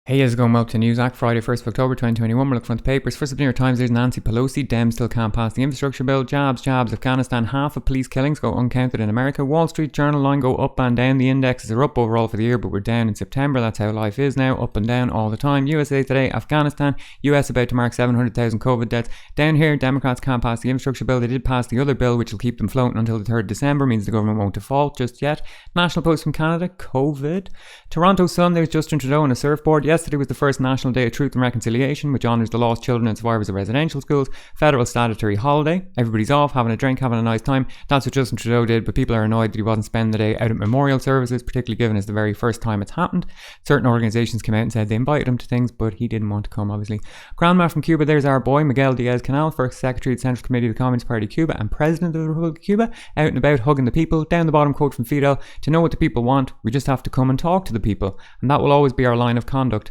Hey, how's it going? Welcome to Newsac, Friday, 1st of October 2021. We're looking at the papers. First up, New York Times, there's Nancy Pelosi. Dems still can't pass the infrastructure bill. Jabs. Afghanistan, half of police killings go uncounted in America. Wall Street Journal line go up and down. The indexes are up overall for the year, but we're down in September. That's how life is now, up and down all the time. USA Today, Afghanistan, US about to mark 700,000 COVID deaths. Down here, Democrats can't pass the infrastructure bill. They did pass the other bill, which will keep them floating until the 3rd of December, means the government won't default just yet. National Post from Canada, COVID. Toronto Sun, there's Justin Trudeau on a surfboard. Yesterday was the first National Day of Truth and Reconciliation, which honours the lost children and survivors of residential schools. Federal statutory holiday. Everybody's off, having a drink, having a nice time. That's what Justin Trudeau did, but people are annoyed that he wasn't spending the day out at memorial services, particularly given it's the very first time it's happened. Certain organisations came out and said they invited him to things, but he didn't want to come, obviously. Grandma from Cuba, there's our boy, Miguel Diaz-Canel, first Secretary of the Central Committee of the Communist Party of Cuba and President of the Republic of Cuba, out and about hugging the people. Down the bottom, quote from Fidel, "To know what the people want, we just have to come and talk to the people, and that will always be our line of conduct."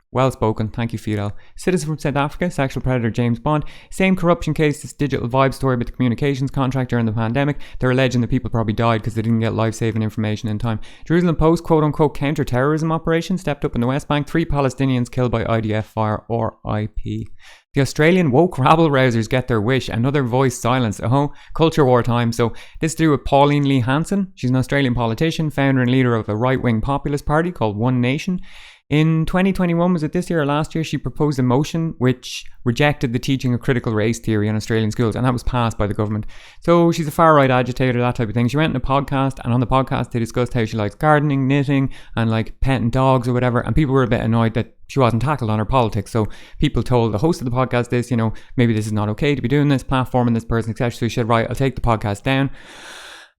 Well spoken, thank you, Fidel. Citizen from South Africa, sexual predator James Bond. Same corruption case, this digital vibe story about the communications contract during the pandemic. They're alleging that people probably died because they didn't get life-saving information in time. Jerusalem Post, quote-unquote counter-terrorism operation stepped up in the West Bank. 3 Palestinians killed by IDF fire, RIP. The Australian woke rabble-rousers get their wish. Another voice silenced. Culture war time. So this is to do with Pauline Lee Hanson. She's an Australian politician, founder and leader of a right-wing populist party called One Nation. In 2021, was it this year or last year, she proposed a motion which rejected the teaching of critical race theory in Australian schools, and that was passed by the government. So she's a far-right agitator, that type of thing. She went on a podcast, and on the podcast they discussed how she likes gardening, knitting, and like petting dogs or whatever, and people were a bit annoyed that she wasn't tackled on her politics. So people told the host of the podcast this, maybe this is not okay to be doing this, platforming this person, etc. So she said, right, I'll take the podcast down.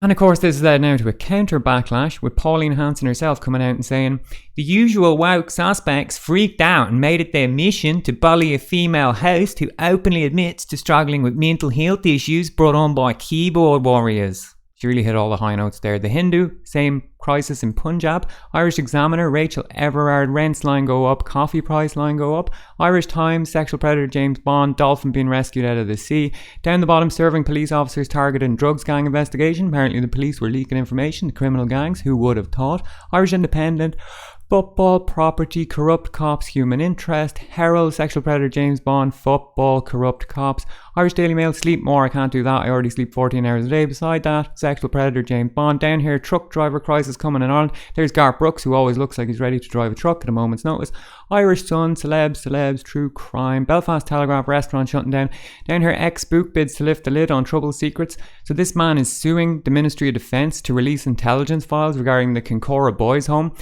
And of course, this has led now to a counter backlash, with Pauline Hanson herself coming out and saying, "The usual woke suspects freaked out and made it their mission to bully a female host who openly admits to struggling with mental health issues brought on by keyboard warriors." She really hit all the high notes there. The Hindu, same crisis in Punjab. Irish Examiner, Rachel Everard, rents line go up, coffee price line go up. Irish Times, sexual predator James Bond, dolphin being rescued out of the sea. Down the bottom, serving police officers targeted in drugs gang investigation. Apparently the police were leaking information to criminal gangs. Who would have thought? Irish Independent, football, property, corrupt cops, human interest. Herald, sexual predator James Bond, football, corrupt cops. Irish Daily Mail, sleep more, I can't do that, I already sleep 14 hours a day. Beside that, sexual predator James Bond. Down here, truck driver crisis coming in Ireland. There's Garth Brooks, who always looks like he's ready to drive a truck at a moment's notice. Irish Sun, celebs, true crime. Belfast Telegraph, restaurant shutting down. Down here, ex-spook bids to lift the lid on troubled secrets. So this man is suing the Ministry of Defence to release intelligence files regarding the Kincora Boys Home.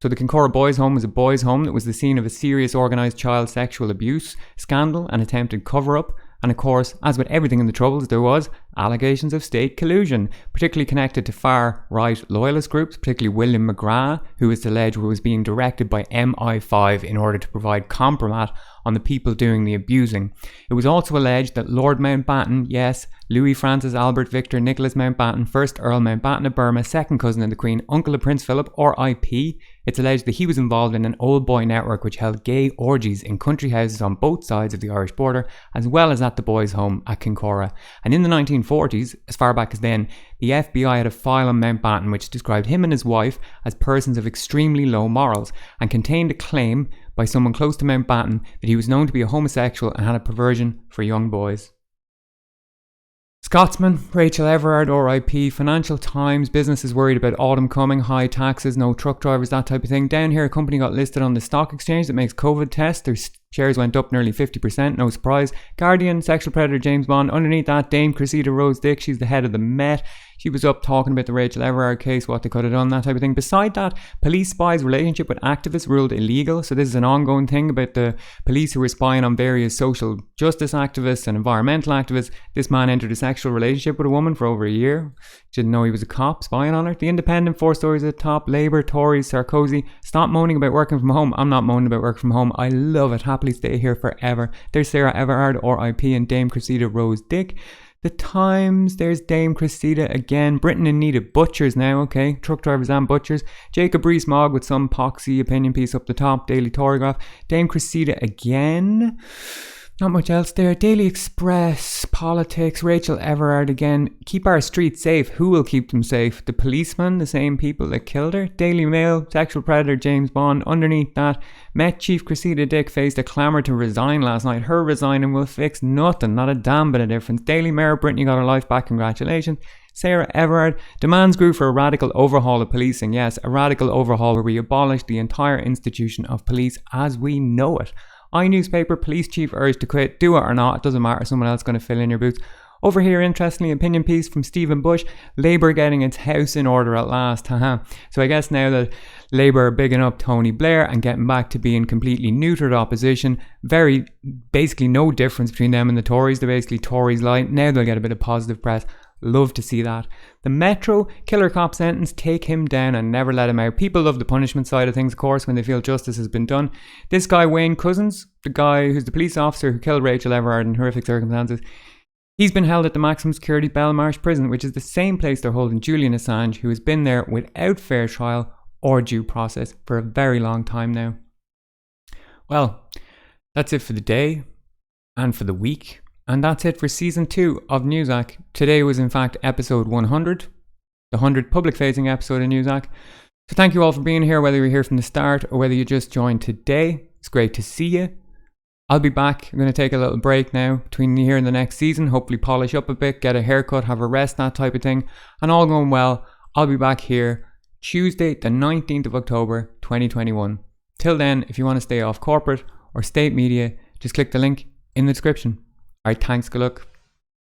So the Kincora Boys Home was a boys' home that was the scene of a serious organised child sexual abuse scandal and attempted cover-up. And of course, as with everything in the Troubles, there was allegations of state collusion, particularly connected to far-right loyalist groups, particularly William McGrath, who is alleged was being directed by MI5 in order to provide compromat on the people doing the abusing. It was also alleged that Lord Mountbatten, yes, Louis Francis Albert Victor Nicholas Mountbatten, 1st Earl Mountbatten of Burma, 2nd cousin of the Queen, uncle of Prince Philip, RIP. It's alleged that he was involved in an old boy network which held gay orgies in country houses on both sides of the Irish border, as well as at the boys' home at Kincora. And in the 1940s, as far back as then, the FBI had a file on Mountbatten which described him and his wife as persons of extremely low morals, and contained a claim by someone close to Mountbatten that he was known to be a homosexual and had a perversion for young boys. Scotsman, Rachel Everard, RIP. Financial Times, businesses worried about autumn coming, high taxes, no truck drivers, that type of thing. Down here, a company got listed on the stock exchange that makes COVID tests. Their shares went up nearly 50%, no surprise. Guardian, sexual predator James Bond. Underneath that, Dame Cressida Rose Dick, she's the head of the Met. She was up talking about the Rachel Everard case, what they could have done, that type of thing. Beside that, police spies' relationship with activists ruled illegal. So this is an ongoing thing about the police who were spying on various social justice activists and environmental activists. This man entered a sexual relationship with a woman for over a year. Didn't know he was a cop spying on her. The Independent, 4 stories at the top. Labour, Tories, Sarkozy. Stop moaning about working from home. I'm not moaning about working from home. I love it. Happily stay here forever. There's Sarah Everard, RIP, and Dame Cressida Rose Dick. The Times, there's Dame Cressida again. Britain in need of butchers now, okay? Truck drivers and butchers. Jacob Rees-Mogg with some poxy opinion piece up the top. Daily Telegraph. Dame Cressida again. Not much else there. Daily Express, politics, Rachel Everard again. Keep our streets safe. Who will keep them safe? The policeman, the same people that killed her? Daily Mail, sexual predator James Bond. Underneath that, Met Chief Cressida Dick faced a clamour to resign last night. Her resigning will fix nothing, not a damn bit of difference. Daily Mail, Brittany got her life back, congratulations. Sarah Everard, demands grew for a radical overhaul of policing. Yes, a radical overhaul where we abolish the entire institution of police as we know it. iNewspaper, police chief urged to quit. Do it or not, it doesn't matter, someone else is going to fill in your boots. Over here, interestingly, opinion piece from Stephen Bush, Labour getting its house in order at last. So I guess now that Labour are bigging up Tony Blair and getting back to being completely neutered opposition, basically no difference between them and the Tories. They're basically Tories light. Now they'll get a bit of positive press. Love to see that. The Metro, killer cop sentence, take him down and never let him out. People love the punishment side of things, of course, when they feel justice has been done. This guy, Wayne Couzens, the guy who's the police officer who killed Rachel Everard in horrific circumstances, he's been held at the maximum security Belmarsh prison, which is the same place they're holding Julian Assange, who has been there without fair trial or due process for a very long time now. Well, that's it for the day and for the week. And that's it for Season 2 of Newsac. Today was in fact episode 100, the 100th public-facing episode of Newsac. So thank you all for being here, whether you're here from the start or whether you just joined today. It's great to see you. I'll be back. I'm going to take a little break now between here and the next season. Hopefully polish up a bit, get a haircut, have a rest, that type of thing. And all going well, I'll be back here Tuesday, the 19th of October, 2021. Till then, if you want to stay off corporate or state media, just click the link in the description. Alright, thanks, good luck.